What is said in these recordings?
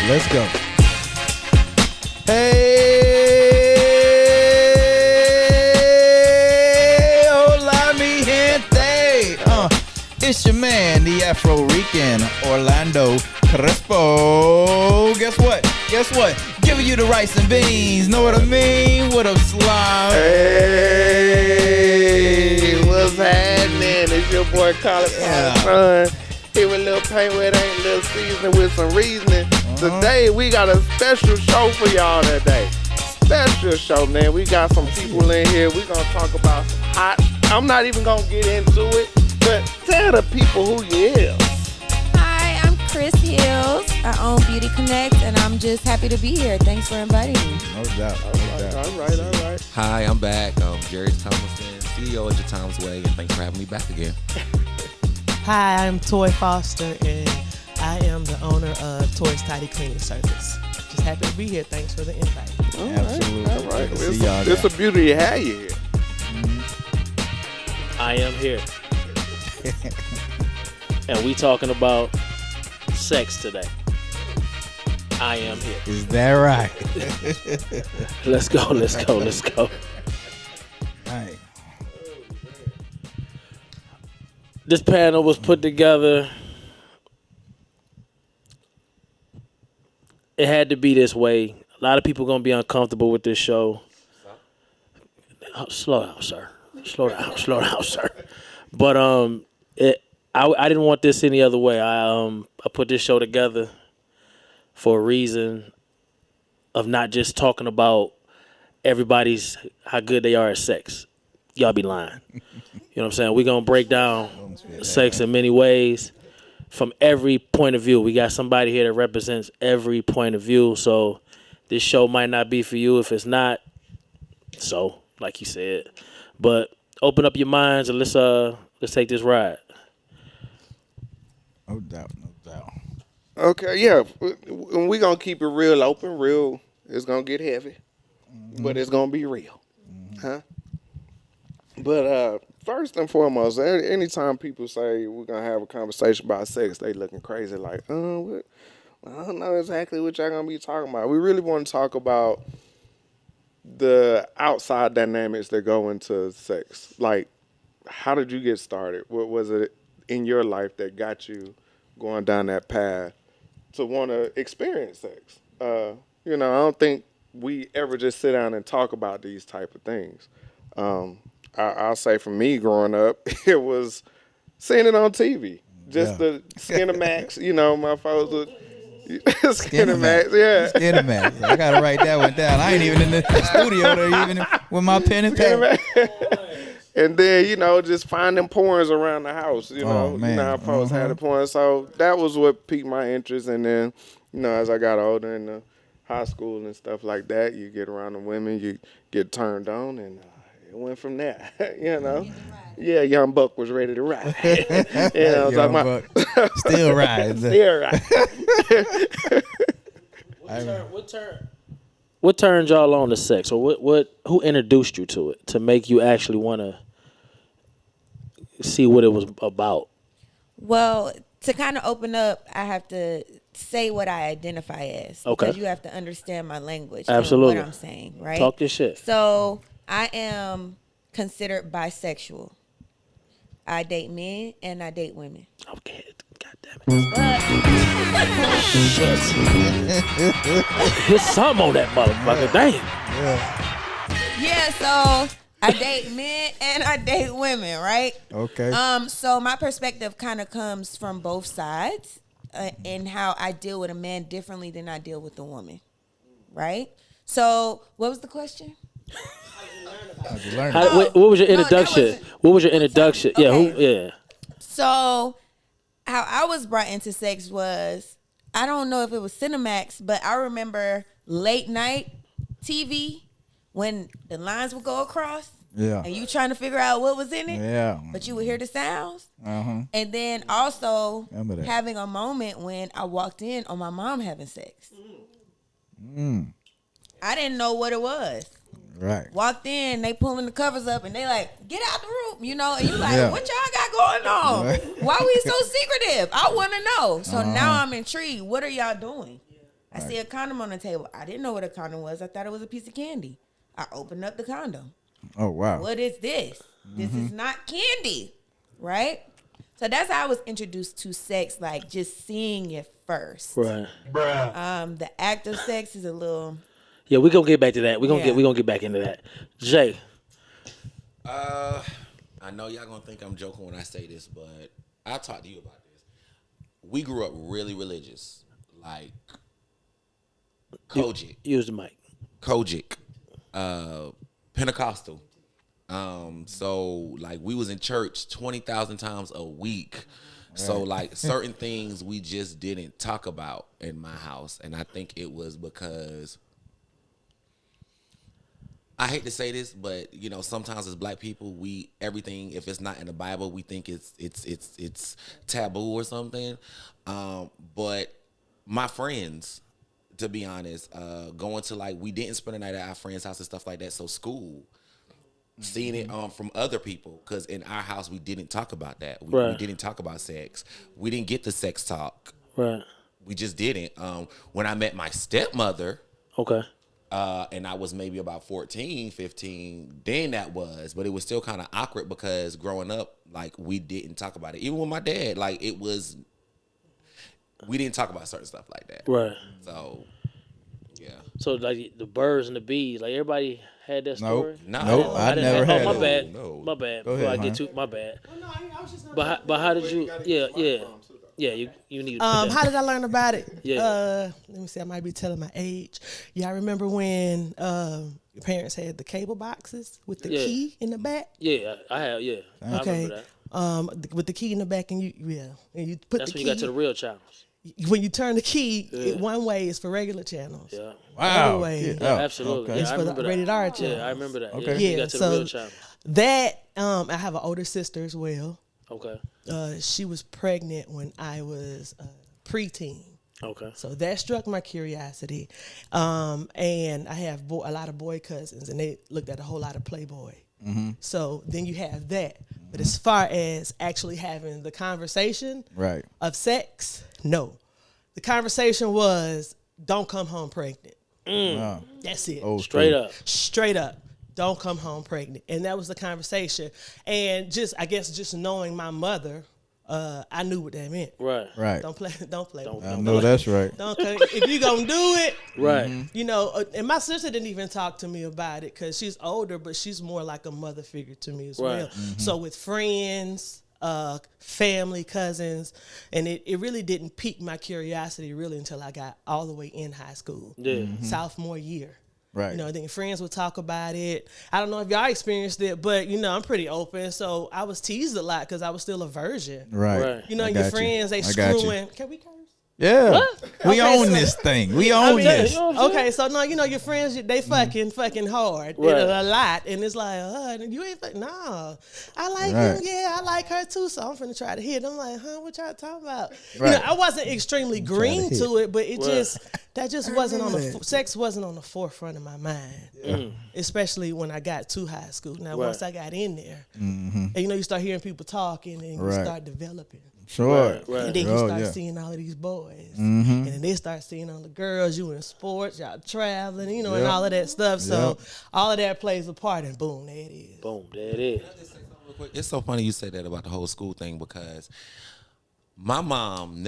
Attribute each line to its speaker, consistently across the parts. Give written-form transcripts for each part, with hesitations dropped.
Speaker 1: Let's go. Hey, hola mi gente. It's your man, the Afro-Rican Orlando Crespo. Guess what? Giving you the rice and beans. Know what I mean? What up, Slime?
Speaker 2: Hey, what's happening? It's your boy Colin Son. Here with Lil Paint where it ain't Lil Season with some reasoning. Today we got a special show for y'all today. Special show, man. We got some people in here. We gonna talk about some hot. I'm not even gonna get into it, but tell the people who you is.
Speaker 3: Hi, I'm Chris Hills. I own Beauty Connect, and I'm just happy to be here. Thanks for inviting me.
Speaker 1: No doubt.
Speaker 2: All right.
Speaker 4: Hi, I'm back. Jerry Thomason, CEO of Your Tom's Way, and thanks for having me back again.
Speaker 5: Hi, I'm Toy Foster, and I am the owner of Toys Tidy Cleaning Service. Just happy to be here. Thanks for the invite.
Speaker 1: Absolutely.
Speaker 2: All right.
Speaker 1: See
Speaker 2: It's a beauty to have you here.
Speaker 6: I am here. And we talking about sex today. I am here.
Speaker 1: Is that right?
Speaker 6: Let's go.
Speaker 1: All right.
Speaker 6: This panel was put together. It had to be this way. A lot of people going to be uncomfortable with this show. Slow down, sir. But I didn't want this any other way. I put this show together for a reason of not just talking about everybody's how good they are at sex. Y'all be lying. You know what I'm saying? We're going to break down sex in many ways from every point of view. We got somebody here that represents every point of view. So this show might not be for you if it's not. So, like you said. But open up your minds and let's take this ride.
Speaker 1: No doubt.
Speaker 2: Okay, yeah. We're going to keep it real open, real. It's going to get heavy, but it's going to be real. Huh? But first and foremost, anytime people say we're going to have a conversation about sex, they looking crazy like, what? I don't know exactly what y'all going to be talking about. We really want to talk about the outside dynamics that go into sex. Like, how did you get started? What was it in your life that got you going down that path to want to experience sex? I don't think we ever just sit down and talk about these type of things. I'll say for me growing up, it was seeing it on TV. Just the Skinamax, my folks would Skinamax, yeah.
Speaker 1: Skinamax. I gotta write that one down. I ain't even in the studio there even with my pen and pad.
Speaker 2: And then, just finding porns around the house, you know how folks had the porn. So that was what piqued my interest. And then, as I got older in the high school and stuff like that, you get around the women, you get turned on, and it went from there, Yeah, Young Buck was ready to ride.
Speaker 1: Young Buck still rides.
Speaker 6: What turned y'all on to sex, or who introduced you to it to make you actually want to see what it was about?
Speaker 3: Well, to kind of open up, I have to say what I identify as.
Speaker 6: Okay.
Speaker 3: Because you have to understand my language.
Speaker 6: Absolutely.
Speaker 3: And what I'm saying, right?
Speaker 6: Talk your shit.
Speaker 3: So I am considered bisexual. I date men and I date women.
Speaker 6: Okay. God damn it. Shit. There's something on that motherfucker. Damn.
Speaker 3: Yeah, so I date men and I date women, right?
Speaker 1: Okay.
Speaker 3: So my perspective kind of comes from both sides in how I deal with a man differently than I deal with a woman, right? So what was the question?
Speaker 1: How'd you learn?
Speaker 6: What was your introduction? What was your introduction?
Speaker 3: Okay.
Speaker 6: Yeah.
Speaker 3: So how I was brought into sex was, I don't know if it was Cinemax, but I remember late night TV when the lines would go across.
Speaker 1: Yeah.
Speaker 3: And you trying to figure out what was in it.
Speaker 1: Yeah.
Speaker 3: But you would hear the sounds.
Speaker 1: Uh-huh.
Speaker 3: And then also
Speaker 1: Remember that.
Speaker 3: having a moment when I walked in on my mom having sex. I didn't know what it was.
Speaker 1: Right.
Speaker 3: Walked in, they pulling the covers up, and they like, get out the room, and you like,
Speaker 1: Yeah.
Speaker 3: what y'all got going on? Why we so secretive? I want to know. So now I'm intrigued. What are y'all doing? I see a condom on the table. I didn't know what a condom was. I thought it was a piece of candy. I opened up the condom.
Speaker 1: Oh wow.
Speaker 3: What is this? This is not candy, right? So that's how I was introduced to sex, like just seeing it first.
Speaker 6: Right.
Speaker 3: The act of sex is a little.
Speaker 6: Yeah, we gonna get back to that. We gonna
Speaker 3: Yeah.
Speaker 6: get back into that. Jay.
Speaker 4: I know y'all gonna think I'm joking when I say this, but I'll talk to you about this. We grew up really religious, like Kojic,
Speaker 6: Use the mic.
Speaker 4: Pentecostal. So like we was in church 20,000 times a week. So like certain things we just didn't talk about in my house, and I think it was because I hate to say this, but you know sometimes as Black people, we everything if it's not in the Bible, we think it's taboo or something. But my friends, to be honest, going to like we didn't spend the night at our friend's house and stuff like that. So school. Seeing it from other people, because in our house we didn't talk about that. We didn't talk about sex. We didn't get the sex talk.
Speaker 6: Right.
Speaker 4: We just didn't. When I met my stepmother,
Speaker 6: Okay.
Speaker 4: and I was maybe about 14, 15, then that was, but it was still kind of awkward because growing up, like we didn't talk about it. Even with my dad, like it was, we didn't talk about certain stuff like that.
Speaker 6: Right.
Speaker 4: So, yeah.
Speaker 6: So like the birds and the bees, like everybody had that story.
Speaker 4: No.
Speaker 1: Nope, I
Speaker 6: didn't
Speaker 1: never
Speaker 6: have-
Speaker 1: had
Speaker 6: Oh,
Speaker 1: it.
Speaker 6: my bad.
Speaker 4: No.
Speaker 6: My bad.
Speaker 1: Go
Speaker 6: Before
Speaker 1: ahead,
Speaker 6: I get
Speaker 1: man.
Speaker 6: to my bad.
Speaker 5: I was just gonna
Speaker 6: But how did you? Yeah. You need. To put that-
Speaker 5: How did I learn about it?
Speaker 6: Yeah.
Speaker 5: Let me see. I might be telling my age. Yeah, I remember when your parents had the cable boxes with the
Speaker 6: Yeah.
Speaker 5: key in the back.
Speaker 6: Yeah, I have. Yeah, I
Speaker 5: Okay.
Speaker 6: remember that.
Speaker 5: With the key in the back, and and you put
Speaker 6: That's
Speaker 5: the
Speaker 6: when
Speaker 5: key.
Speaker 6: you got to the real channels.
Speaker 5: When you turn the key, one way is for regular channels.
Speaker 6: Yeah.
Speaker 1: Wow.
Speaker 5: Other way.
Speaker 1: Get
Speaker 6: Yeah,
Speaker 1: out.
Speaker 6: absolutely.
Speaker 1: Okay.
Speaker 6: Yeah,
Speaker 5: It's
Speaker 6: I
Speaker 5: for the
Speaker 6: remember that.
Speaker 5: rated R channels.
Speaker 6: Yeah, I remember that.
Speaker 1: Okay.
Speaker 6: Yeah, you
Speaker 5: Yeah,
Speaker 6: got to
Speaker 5: so
Speaker 6: the real channels.
Speaker 5: that I have an older sister as well.
Speaker 6: Okay.
Speaker 5: She was pregnant when I was preteen.
Speaker 6: Okay.
Speaker 5: So that struck my curiosity. And I have a lot of boy cousins, and they looked at a whole lot of Playboy. So then you have that. But as far as actually having the conversation
Speaker 1: Right.
Speaker 5: of sex, no. The conversation was, don't come home pregnant.
Speaker 1: Wow.
Speaker 5: That's it.
Speaker 1: Old
Speaker 6: Straight
Speaker 1: school.
Speaker 6: up.
Speaker 5: Straight up. Don't come home pregnant. And that was the conversation. And I guess just knowing my mother, I knew what that meant.
Speaker 6: Right.
Speaker 1: Right.
Speaker 5: Don't play with
Speaker 1: I
Speaker 5: me.
Speaker 1: know that's right.
Speaker 5: If you gonna do it,
Speaker 6: Right.
Speaker 5: you know. And my sister didn't even talk to me about it because she's older, but she's more like a mother figure to me as
Speaker 6: Right.
Speaker 5: well. So with friends, family, cousins, and it really didn't pique my curiosity really until I got all the way in high school,
Speaker 6: Yeah.
Speaker 5: sophomore year.
Speaker 1: Right.
Speaker 5: You know, then friends would talk about it. I don't know if y'all experienced it, but you know, I'm pretty open, so I was teased a lot because I was still a virgin.
Speaker 1: Right.
Speaker 6: Right.
Speaker 5: You know,
Speaker 1: I
Speaker 5: your
Speaker 1: got
Speaker 5: friends, they
Speaker 1: I got you.
Speaker 5: screwing. Can we curse?
Speaker 1: Yeah. We
Speaker 5: Okay,
Speaker 1: own
Speaker 5: so-
Speaker 1: this thing. We own this.
Speaker 6: You know what I'm saying?
Speaker 5: Okay, so no, you know your friends, they fucking hard,
Speaker 6: Right.
Speaker 5: a lot, and it's like, you ain't no. I like
Speaker 1: Right.
Speaker 5: him, yeah, I like her too, so I'm finna try to hit. I'm like, what y'all talking about? You
Speaker 1: Right.
Speaker 5: know, I wasn't extremely green
Speaker 1: hit.
Speaker 5: to it, but it
Speaker 6: Right.
Speaker 5: just wasn't on the sex wasn't on the forefront of my mind, especially when I got to high school. Now
Speaker 6: Right.
Speaker 5: once I got in there, and you know you start hearing people talking, and you
Speaker 1: Right.
Speaker 5: start developing.
Speaker 1: Sure.
Speaker 6: Right.
Speaker 5: And then you
Speaker 1: Oh,
Speaker 5: start
Speaker 1: yeah.
Speaker 5: seeing all of these boys. And then they start seeing all the girls, you in sports, y'all traveling, you know, and
Speaker 1: Yep.
Speaker 5: all of that stuff. So
Speaker 1: Yep.
Speaker 5: all of that plays a part, and boom, there it is.
Speaker 6: Boom. There it is.
Speaker 4: Real quick, it's so funny you said that about the whole school thing because my mom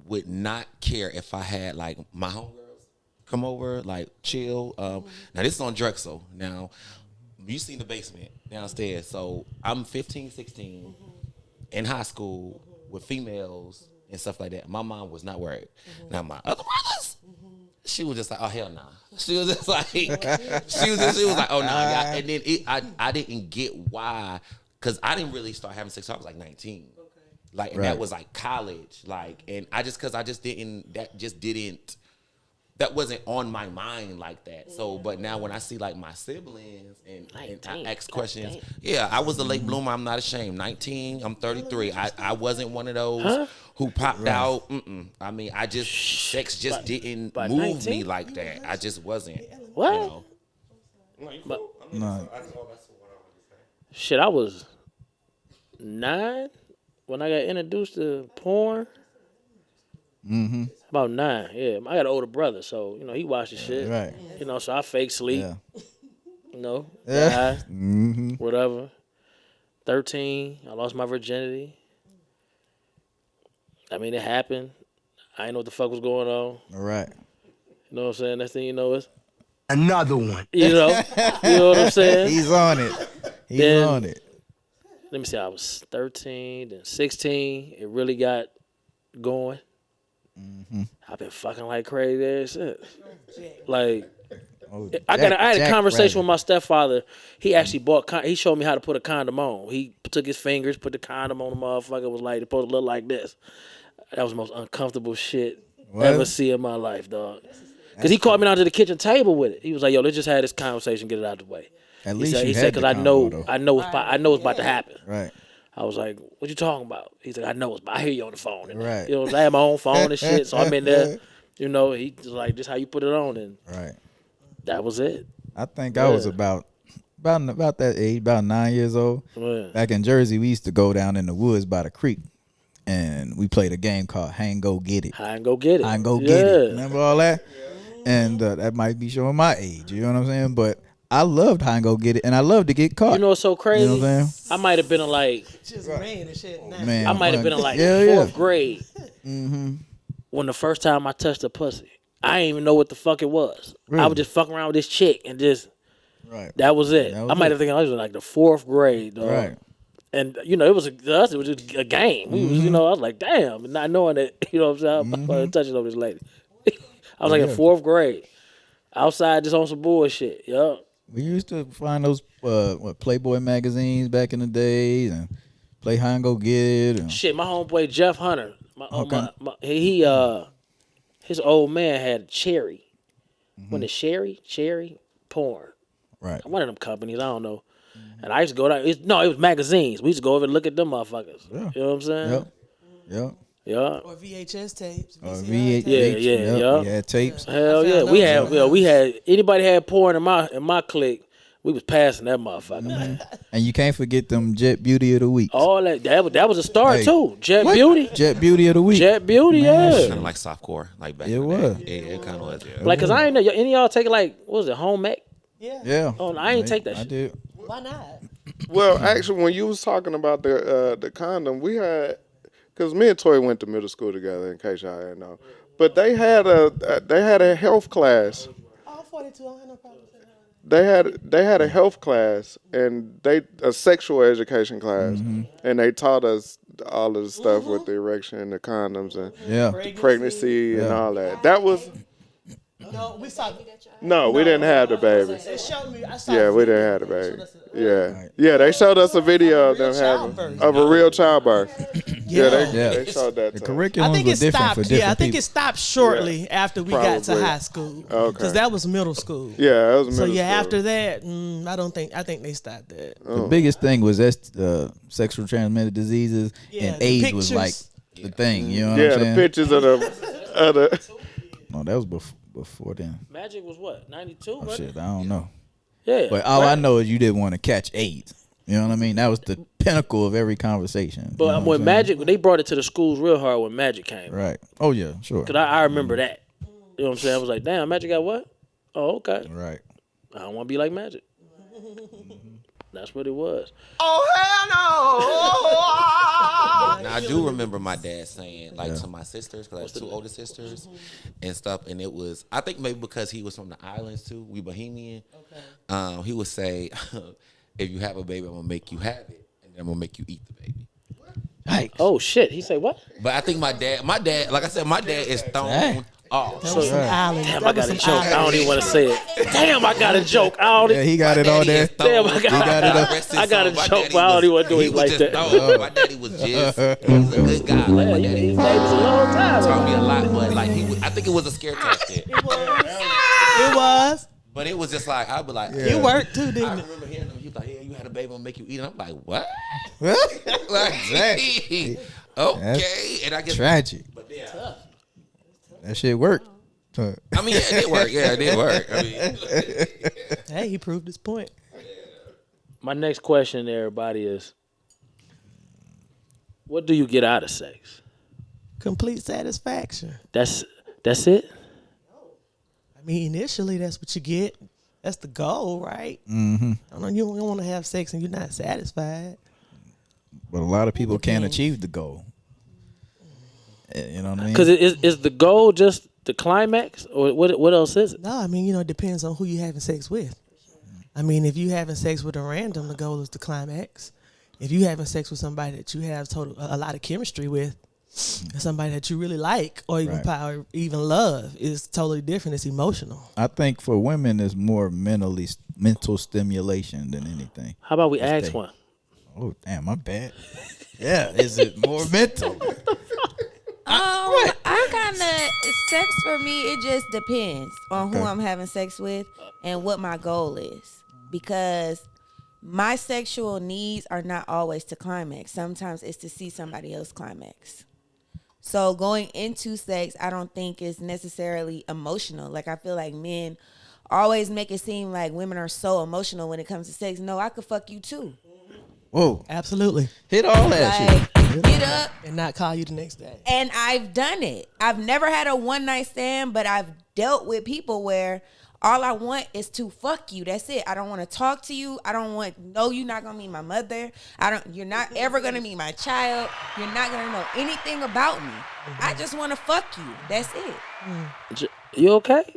Speaker 4: would not care if I had like my homegirls come over, like chill. Now this is on Drexel. Now you seen the basement downstairs. So I'm 15, 16 in high school with females and stuff like that. My mom was not worried. Now my other brothers, she was just like, oh hell nah. She was just like, she was like, oh nah. Yeah. And then I didn't get why, because I didn't really start having sex till I was like 19. Like, and
Speaker 1: Right.
Speaker 4: that was like college. Like, and that wasn't on my mind like that. So, but now when I see like my siblings and I ask questions, yeah, I was a late bloomer. I'm not ashamed. 19, I'm 33. I wasn't one of those who popped out. I mean, sex just didn't
Speaker 6: by
Speaker 4: move
Speaker 6: 19?
Speaker 4: me like that. I just wasn't.
Speaker 6: What?
Speaker 4: You know?
Speaker 1: No.
Speaker 6: Shit, I was 9 when I got introduced to porn. About 9, yeah. I got an older brother, so, you know, he watched the shit.
Speaker 1: Right.
Speaker 6: You know, so I fake sleep,
Speaker 1: Yeah.
Speaker 6: you know,
Speaker 1: Yeah.
Speaker 6: die, whatever. 13, I lost my virginity. I mean, it happened. I didn't know what the fuck was going on.
Speaker 1: All right.
Speaker 6: You know what I'm saying? Next thing you know is,
Speaker 7: Another one.
Speaker 6: you know what I'm saying?
Speaker 1: He's on it. He's
Speaker 6: Then-
Speaker 1: on it.
Speaker 6: Let me see, I was 13, then 16, it really got going. I've been fucking like crazy ever since. Like,
Speaker 1: Oh,
Speaker 6: I had a
Speaker 1: Jack
Speaker 6: conversation
Speaker 1: Rabbit.
Speaker 6: with my stepfather. He actually he showed me how to put a condom on. He took his fingers, put the condom on the motherfucker. It was like, it's supposed to look like this. That was the most uncomfortable shit
Speaker 1: What?
Speaker 6: ever see in my life, dog. Because he called me down to the kitchen table with it. He was like, yo, let's just have this conversation, get it out the way.
Speaker 1: At
Speaker 6: He
Speaker 1: least
Speaker 6: said,
Speaker 1: you
Speaker 6: because
Speaker 1: had the
Speaker 6: I
Speaker 1: combo,
Speaker 6: know,
Speaker 1: though.
Speaker 6: I know it's about to happen.
Speaker 1: Right.
Speaker 6: I was like, what you talking about? He's like, I know it's about, I hear you on the phone. And
Speaker 1: Right.
Speaker 6: You know, I had my own phone and shit, so I'm in there. You know, he was like, this how you put it on, and
Speaker 1: Right.
Speaker 6: that was it.
Speaker 1: I think I was about that age, about 9 years old.
Speaker 6: Yeah.
Speaker 1: Back in Jersey, we used to go down in the woods by the creek, and we played a game called Hang Go Get It.
Speaker 6: I can go get it.
Speaker 1: I can go get it. Remember all that? And that might be showing my age. You know what I'm saying? But I loved Hang Go Get It, and I loved to get caught.
Speaker 6: You know what's so crazy?
Speaker 1: You know what I'm saying?
Speaker 6: I might have been in like,
Speaker 5: Just ran and shit. Now.
Speaker 1: Man,
Speaker 6: I might have been in like
Speaker 1: yeah,
Speaker 6: fourth
Speaker 1: yeah.
Speaker 6: grade when the first time I touched a pussy. I didn't even know what the fuck it was. I
Speaker 1: Really?
Speaker 6: was just fucking around with this chick and just
Speaker 1: Right.
Speaker 6: that was it.
Speaker 1: That was
Speaker 6: I might
Speaker 1: it.
Speaker 6: have thinking I was in like the fourth grade, dog.
Speaker 1: Right.
Speaker 6: And you know, it was just a game. We was, you know, I was like, damn, and not knowing that, you know what I'm saying, I'm touching over this lady. I was like in fourth grade, outside just on some bullshit. Yup.
Speaker 1: We used to find those Playboy magazines back in the days and play Hang Go Get It. And,
Speaker 6: Shit, my homeboy Jeff Hunter,
Speaker 1: Okay.
Speaker 6: his old man had Cherry. When it's Cherry porn.
Speaker 1: right.
Speaker 6: One of them companies, I don't know. And I used to go down. It was magazines. We used to go over and look at them motherfuckers.
Speaker 1: Yeah.
Speaker 6: You know what I'm saying?
Speaker 1: Yep. Yep.
Speaker 6: Yeah.
Speaker 5: Or VHS tapes.
Speaker 1: V8
Speaker 5: tapes.
Speaker 6: Yeah,
Speaker 1: tapes.
Speaker 6: yeah,
Speaker 1: Yep.
Speaker 6: yeah.
Speaker 1: We had tapes.
Speaker 6: Hell
Speaker 5: I
Speaker 6: yeah.
Speaker 5: found
Speaker 6: We
Speaker 5: those
Speaker 6: had
Speaker 5: in my
Speaker 6: we had anybody had porn in my clique, we was passing that motherfucker. Man.
Speaker 1: And you can't forget them Jet Beauty of the Week.
Speaker 6: All that was a start
Speaker 1: Hey.
Speaker 6: too. Jet
Speaker 1: What?
Speaker 6: Beauty.
Speaker 1: Jet Beauty of the Week.
Speaker 6: Jet Beauty,
Speaker 1: Man,
Speaker 6: yeah.
Speaker 4: Kind of like softcore, like back
Speaker 1: It
Speaker 4: in the
Speaker 1: was.
Speaker 4: day. Yeah, it kind of was. Yeah.
Speaker 6: Like, cause I ain't know any of y'all take like what was it, home ec?
Speaker 5: Yeah.
Speaker 1: Yeah.
Speaker 6: Oh, I ain't take that
Speaker 1: I
Speaker 6: shit.
Speaker 1: did.
Speaker 5: Why not?
Speaker 2: Well, actually, when you was talking about the condom, we had, because me and Toy went to middle school together. In case y'all didn't know, but they had a health class.
Speaker 5: Oh, 42. I have no problem with that.
Speaker 2: They had a health class and a sexual education class, and they taught us all of the stuff with the erection and the condoms and
Speaker 1: Yeah.
Speaker 2: pregnancy and all that. That was
Speaker 5: No, we saw.
Speaker 2: no, we didn't have the baby.
Speaker 5: They showed me. I saw
Speaker 2: Yeah, we didn't have the baby. Yeah, they showed us a video of them having of a real childbirth. Yeah, they showed that.
Speaker 1: The
Speaker 2: to us.
Speaker 1: curriculums
Speaker 5: I think
Speaker 1: were
Speaker 5: it
Speaker 1: different
Speaker 5: stopped.
Speaker 1: for different
Speaker 5: Yeah, I think
Speaker 1: people.
Speaker 5: it stopped shortly after we got to
Speaker 2: Probably.
Speaker 5: high school.
Speaker 2: Okay.
Speaker 5: Because that was middle school.
Speaker 2: Yeah, it was
Speaker 5: So
Speaker 2: middle
Speaker 5: yeah,
Speaker 2: school.
Speaker 5: after that, I think they stopped that.
Speaker 1: The biggest thing was sexual transmitted diseases,
Speaker 5: Yeah,
Speaker 1: and
Speaker 5: the
Speaker 1: AIDS was like
Speaker 5: pictures.
Speaker 1: the thing. You know what
Speaker 2: Yeah,
Speaker 1: I'm
Speaker 2: the
Speaker 1: saying?
Speaker 2: pictures of the
Speaker 1: No, that was before then.
Speaker 6: Magic was what, 92?
Speaker 1: Oh, shit, I don't know.
Speaker 6: Yeah.
Speaker 1: But all I know is you didn't want to catch AIDS. You know what I mean? That was the pinnacle of every conversation.
Speaker 6: But
Speaker 1: you know what
Speaker 6: when
Speaker 1: I'm saying?
Speaker 6: Magic, they brought it to the schools real hard when Magic came.
Speaker 1: Right. Oh yeah, sure.
Speaker 6: Cause I remember that. You know what I'm saying? I was like, damn, Magic got what? Oh, okay.
Speaker 1: Right.
Speaker 6: I don't want to be like Magic. That's what it was.
Speaker 4: Now I do remember my dad saying, like, to my sisters, because I have two older sisters and stuff, and it was, I think maybe because he was from the islands too, we Bohemian. Okay. He would say, if you have a baby, I'm gonna make you have it, and then I'm gonna make you eat the baby.
Speaker 1: Yikes.
Speaker 6: Oh shit, he said what?
Speaker 4: But I think my dad, like I said, my dad is thrown
Speaker 1: Hey.
Speaker 4: off.
Speaker 5: That was some island.
Speaker 6: Damn,
Speaker 5: that
Speaker 6: I
Speaker 5: was
Speaker 6: got a
Speaker 5: some
Speaker 6: joke. I
Speaker 5: island
Speaker 6: don't even want to say it. Damn, I got a joke. I don't.
Speaker 1: Yeah, he got it all there.
Speaker 6: Damn, I got,
Speaker 1: He got it up.
Speaker 6: I got a joke, but I don't even want to do it like that.
Speaker 4: My daddy was just, he was a good guy. Like,
Speaker 6: Yeah,
Speaker 4: my
Speaker 6: you
Speaker 4: daddy
Speaker 6: his name was a long time.
Speaker 4: taught me a lot, but like I think it was a scare tactic.
Speaker 5: It was.
Speaker 4: But it was just like, I'd be like,
Speaker 5: It worked too,
Speaker 4: I
Speaker 5: didn't it?
Speaker 4: remember hearing him. He was like, "Yeah, you had a baby, I'm gonna make you eat." And I'm like, "What?"
Speaker 1: That's
Speaker 4: Like, okay. And I guess,
Speaker 1: tragic.
Speaker 4: but yeah,
Speaker 1: That shit worked.
Speaker 4: I mean, yeah, it did work. Yeah, it did work. I mean,
Speaker 5: Hey, he proved his point.
Speaker 6: My next question, to everybody, is, what do you get out of sex?
Speaker 5: Complete satisfaction.
Speaker 6: That's That's it.
Speaker 5: I mean, initially, that's what you get. That's the goal, right? Mm-hmm. I don't know, you don't want to have sex and you're not satisfied.
Speaker 1: But a lot of people can't achieve the goal. You know what I mean?
Speaker 6: Because is the goal just the climax, or what else is it?
Speaker 5: No, I mean, it depends on who you're having sex with. I mean, if you having sex with a random, the goal is the climax. If you having sex with somebody that you have a lot of chemistry with, somebody that you really like or even love, is totally different. It's emotional.
Speaker 1: I think for women, it's more mental stimulation than anything.
Speaker 6: How about we ask one?
Speaker 1: Oh, damn, my bad. Yeah, is it more mental?
Speaker 3: I kind of, sex for me, it just depends on who I'm having sex with and what my goal is. Because my sexual needs are not always to climax. Sometimes it's to see somebody else climax. So going into sex, I don't think is necessarily emotional. Like, I feel like men always make it seem like women are so emotional when it comes to sex. No, I could fuck you too.
Speaker 1: Whoa.
Speaker 5: Absolutely.
Speaker 1: Hit all that shit.
Speaker 3: Get up.
Speaker 5: And not call you the next day.
Speaker 3: And I've done it. I've never had a one night stand, but I've dealt with people where all I want is to fuck you. That's it. I don't want to talk to you. I don't want, no, you're not going to meet my mother. You're not ever going to meet my child. You're not going to know anything about me. I just want to fuck you. That's it.
Speaker 6: You okay?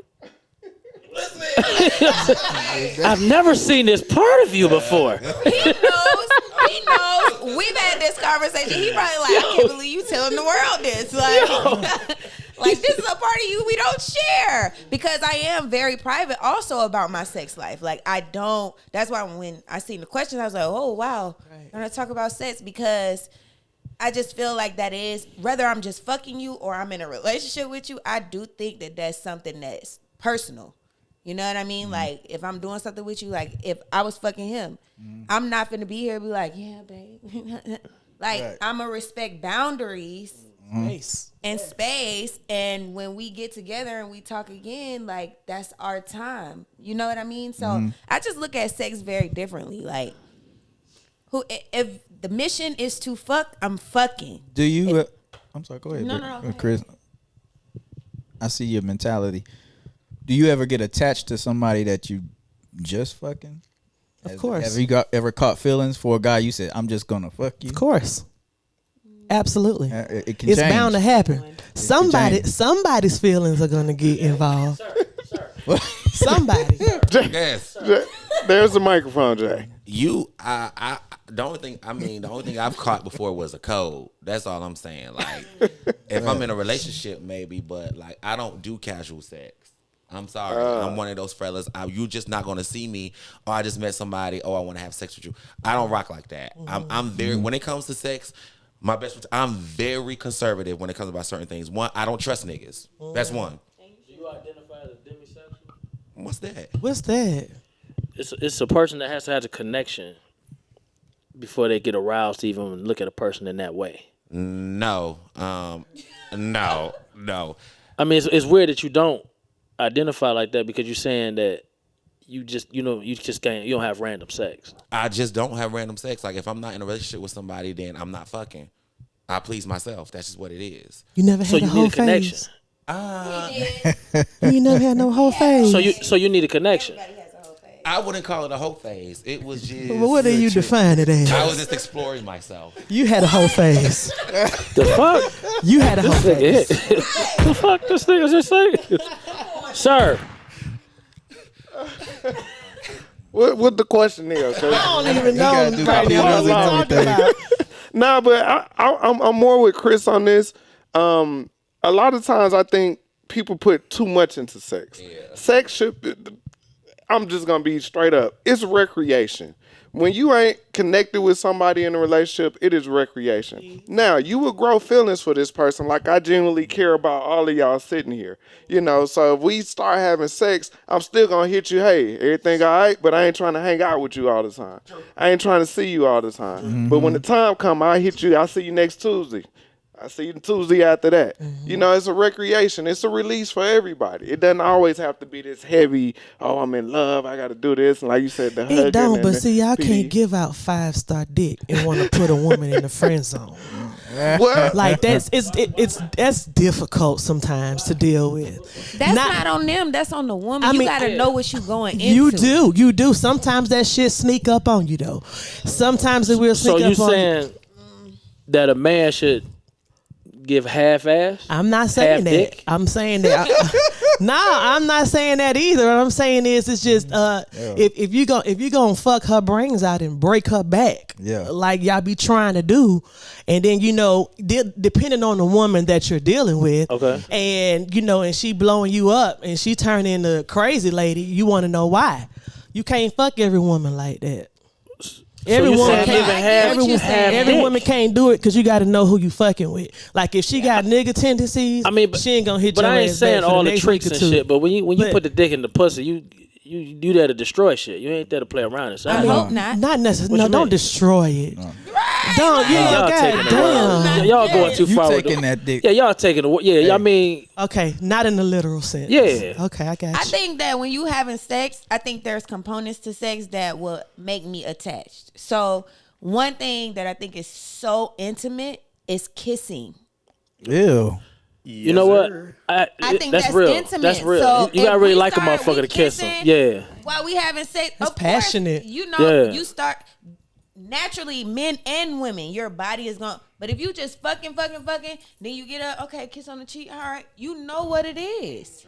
Speaker 6: I've never seen this part of you before.
Speaker 3: He knows. We've had this conversation. He probably like, I can't believe you telling the world this. Like this is a part of you we don't share. Because I am very private also about my sex life. Like I don't, that's why when I seen the questions, I was like, oh wow, I'm gonna talk about sex, because I just feel like that is, whether I'm just fucking you or I'm in a relationship with you, I do think that that's something that's personal. You know what I mean? Like, if I'm doing something with you, like, if I was fucking him, I'm not finna be here and be like, yeah, babe. Like, I'm going to respect boundaries and space. And when we get together and we talk again, like, that's our time. You know what I mean? So, I just look at sex very differently. Like, if the mission is to fuck, I'm fucking.
Speaker 1: Do you... I'm sorry, go ahead.
Speaker 3: No,
Speaker 1: Chris. I see your mentality. Do you ever get attached to somebody that you just fucking?
Speaker 5: Of course.
Speaker 1: Have you ever caught feelings for a guy you said, I'm just gonna fuck you?
Speaker 5: Of course. Absolutely.
Speaker 1: It can
Speaker 5: it's
Speaker 1: change.
Speaker 5: bound to happen. Somebody's feelings are gonna get involved. Somebody.
Speaker 4: Yes.
Speaker 2: There's the microphone, Jay.
Speaker 4: The only thing I've caught before was a code. That's all I'm saying. Like, if I'm in a relationship, maybe, but like, I don't do casual sex. I'm sorry. I'm one of those fellas. You just not gonna see me. Oh, I just met somebody. Oh, I want to have sex with you. I don't rock like that. I'm very, when it comes to sex, I'm very conservative when it comes about certain things. One, I don't trust niggas. That's one.
Speaker 6: Do you identify as demisexual?
Speaker 4: What's that?
Speaker 5: What's that?
Speaker 6: It's a person that has to have a connection before they get aroused to even look at a person in that way.
Speaker 4: No. No.
Speaker 6: I mean, it's weird that you don't identify like that, because you're saying that you don't have random sex.
Speaker 4: I just don't have random sex. Like, if I'm not in a relationship with somebody, then I'm not fucking. I please myself. That's just what it is.
Speaker 5: You never had a whole phase. You never had no whole phase.
Speaker 6: So you need a connection.
Speaker 4: I wouldn't call it a whole phase. It was just.
Speaker 5: Well, what do you define it as?
Speaker 4: I was just exploring myself.
Speaker 5: You had a whole phase.
Speaker 6: The fuck?
Speaker 5: You had a whole phase.
Speaker 6: The fuck this nigga just saying? Sir.
Speaker 2: What the question is?
Speaker 5: I don't even know
Speaker 1: right now what we're talking about.
Speaker 2: Nah, but I'm more with Chris on this. A lot of times I think people put too much into sex. Yeah. Sex should be, I'm just gonna be straight up. It's recreation. When you ain't connected with somebody in a relationship, it is recreation. Now, you will grow feelings for this person. Like, I genuinely care about all of y'all sitting here. You know, so if we start having sex, I'm still going to hit you, hey, everything all right? But I ain't trying to hang out with you all the time. I ain't trying to see you all the time. Mm-hmm. But when the time come, I hit you, I'll see you next Tuesday. I see you Tuesday after that. You know, it's a recreation. It's a release for everybody. It doesn't always have to be this heavy, oh, I'm in love, I got to do this. And like you said, the hugging.
Speaker 5: It don't,
Speaker 2: and
Speaker 5: but
Speaker 2: the
Speaker 5: see, y'all
Speaker 2: PD.
Speaker 5: can't give out 5-star dick and want to put a woman in the friend zone.
Speaker 2: What?
Speaker 5: Like that's that's difficult sometimes to deal with.
Speaker 3: That's not on them. That's on the woman.
Speaker 5: I mean,
Speaker 3: you gotta know what you going into.
Speaker 5: You do. Sometimes that shit sneak up on you though. Sometimes it will sneak
Speaker 6: So
Speaker 5: up
Speaker 6: you
Speaker 5: on you.
Speaker 6: saying that a man should give half ass?
Speaker 5: I'm not saying
Speaker 6: half
Speaker 5: that.
Speaker 6: dick?
Speaker 5: I'm saying that. No, I'm not saying that either. What I'm saying is, it's just if you gonna fuck her brains out and break her back, like y'all be trying to do, and then depending on the woman that you're dealing with,
Speaker 6: Okay.
Speaker 5: and and she blowing you up and she turn into a crazy lady, you want to know why. You can't fuck every woman like that. Every
Speaker 6: you
Speaker 5: woman
Speaker 6: saying
Speaker 5: can't.
Speaker 6: giving half-
Speaker 5: Every
Speaker 6: dick.
Speaker 5: woman can't do it because you got to know who you fucking with. Like if she got nigga tendencies,
Speaker 6: I mean, but,
Speaker 5: she ain't gonna hit
Speaker 6: but
Speaker 5: your
Speaker 6: I ain't
Speaker 5: ass
Speaker 6: saying
Speaker 5: back for
Speaker 6: all the
Speaker 5: next
Speaker 6: tricks
Speaker 5: week or
Speaker 6: and
Speaker 5: two.
Speaker 6: shit. But when you
Speaker 5: But-
Speaker 6: put the dick in the pussy, you do that to destroy shit. You ain't there to play around inside.
Speaker 3: I hope not.
Speaker 5: Not necessarily.
Speaker 6: What
Speaker 5: No,
Speaker 6: you
Speaker 5: don't
Speaker 6: mean?
Speaker 5: destroy it.
Speaker 3: Right.
Speaker 5: Don't. Yeah,
Speaker 6: Y'all taking it wild.
Speaker 5: goddamn.
Speaker 6: Y'all going too
Speaker 1: You
Speaker 6: far.
Speaker 1: taking
Speaker 6: with
Speaker 1: that dick.
Speaker 6: Yeah, y'all taking it. Yeah, I mean,
Speaker 5: Okay, not in the literal sense.
Speaker 6: Yeah.
Speaker 5: Okay, I got you.
Speaker 3: I think that when you having sex, I think there's components to sex that will make me attached. So one thing that I think is so intimate is kissing.
Speaker 1: Ew.
Speaker 6: you know what?
Speaker 3: I think that's
Speaker 6: real.
Speaker 3: intimate.
Speaker 6: That's real.
Speaker 3: So
Speaker 6: you gotta
Speaker 3: if
Speaker 6: really
Speaker 3: we
Speaker 6: like a
Speaker 3: start
Speaker 6: motherfucker to kiss
Speaker 3: kissing,
Speaker 6: him. Yeah.
Speaker 3: While we having sex,
Speaker 5: That's
Speaker 3: of
Speaker 5: passionate.
Speaker 3: course, you know,
Speaker 6: Yeah.
Speaker 3: you start naturally, men and women, your body is going. But if you just fucking, then you get a kiss on the cheek. All right, you know what it is.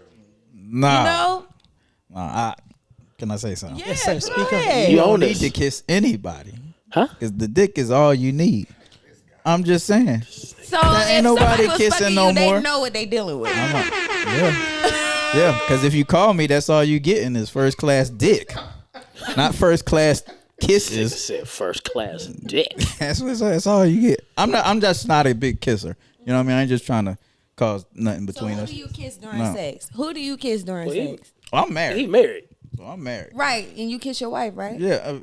Speaker 1: Nah.
Speaker 3: You know.
Speaker 1: Can I say something?
Speaker 3: Yeah,
Speaker 5: Yes, sir.
Speaker 3: go
Speaker 5: Speak up.
Speaker 3: ahead.
Speaker 1: You
Speaker 6: You
Speaker 1: don't
Speaker 6: own
Speaker 1: need
Speaker 6: this.
Speaker 1: to kiss anybody.
Speaker 6: Huh?
Speaker 1: Because the dick is all you need. I'm just saying.
Speaker 3: So
Speaker 1: ain't
Speaker 3: if
Speaker 1: nobody
Speaker 3: somebody was
Speaker 1: kissing
Speaker 3: fucking
Speaker 1: no
Speaker 3: you,
Speaker 1: more.
Speaker 3: they know what they dealing with.
Speaker 1: Yeah, because if you call me, that's all you getting is first class dick, not first class
Speaker 6: Nigga
Speaker 1: kisses.
Speaker 6: said first class dick.
Speaker 1: That's all you get. I'm just not a big kisser. You know what I mean? I ain't just trying to cause nothing
Speaker 3: So
Speaker 1: between
Speaker 3: who
Speaker 1: us.
Speaker 3: do you kiss during
Speaker 1: No.
Speaker 3: sex? Who do you kiss during
Speaker 6: Well, he-
Speaker 3: sex?
Speaker 1: I'm married.
Speaker 6: He married.
Speaker 1: So I'm married.
Speaker 3: Right, and you kiss your wife, right?
Speaker 1: Yeah,